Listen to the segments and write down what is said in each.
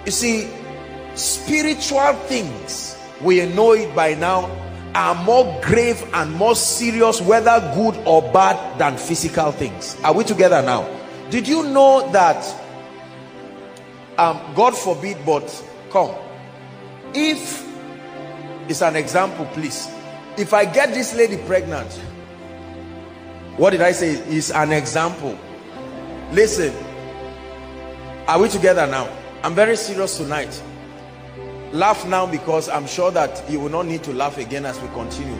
You see, spiritual things, we know it by now, are more grave and more serious, whether good or bad, than physical things. Are we together now? Did you know that, God forbid, but come, if, it's an example, please, if I get this lady pregnant, what did I say? It's an example. Listen, are we together now? I'm very serious tonight. Laugh now, because I'm sure that you will not need to laugh again as we continue.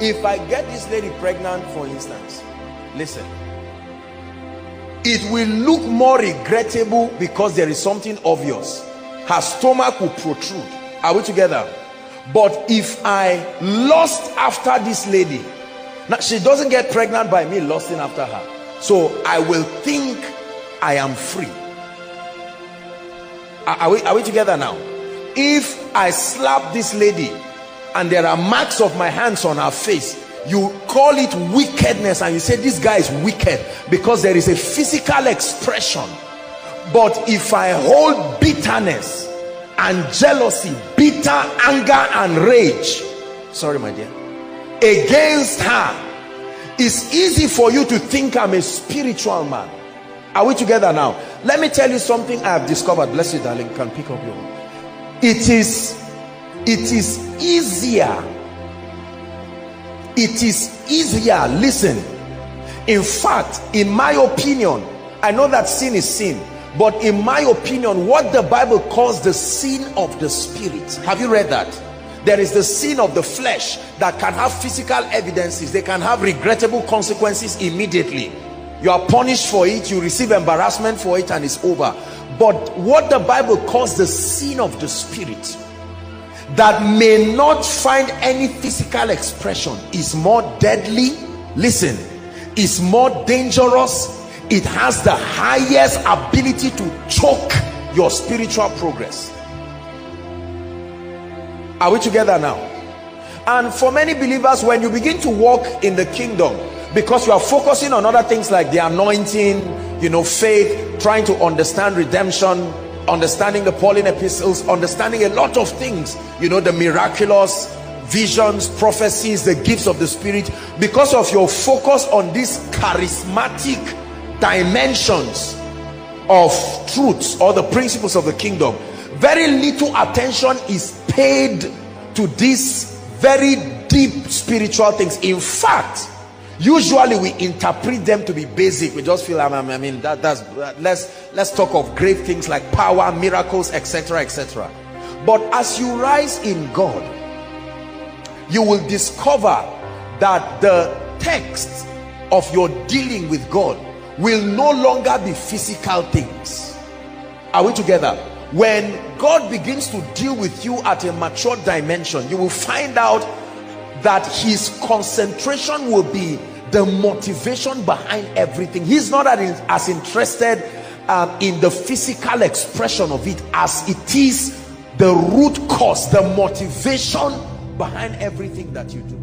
If I get this lady pregnant, for instance, listen, it will look more regrettable because there is something obvious. Her stomach will protrude. Are we together? But if I lust after this lady, now she doesn't get pregnant by me lusting after her, so I will think I am free. Are we together now? If I slap this lady and there are marks of my hands on her face, you call it wickedness, and you say this guy is wicked because there is a physical expression. But if I hold bitterness and jealousy, bitter anger and rage, sorry my dear, against her, it's easy for you to think I'm a spiritual man. Are we together now? Let me tell you something I have discovered. Bless you, darling. You can pick up your own. It is easier. It is easier. Listen. In fact, in my opinion, I know that sin is sin, but in my opinion, what the Bible calls the sin of the spirit. Have you read that? There is the sin of the flesh that can have physical evidences. They can have regrettable consequences immediately. You are punished for it, you receive embarrassment for it, and it's over. But what the Bible calls the sin of the spirit, that may not find any physical expression, is more deadly. Listen, is more dangerous. It has the highest ability to choke your spiritual progress. Are we together now? And for many believers, when you begin to walk in the kingdom, because you are focusing on other things like the anointing, you know, faith, trying to understand redemption, understanding the Pauline epistles, understanding a lot of things, you know, the miraculous visions, prophecies, the gifts of the spirit, because of your focus on these charismatic dimensions of truths or the principles of the kingdom, very little attention is paid to these very deep spiritual things. In fact, usually we interpret them to be basic. We just feel, I mean, let's talk of great things like power, miracles, etc., etc. But as you rise in God, you will discover that the text of your dealing with God will no longer be physical things. Are we together? When God begins to deal with you at a mature dimension, you will find out that his concentration will be the motivation behind everything. He's not as interested in the physical expression of it as it is the root cause, the motivation behind everything that you do.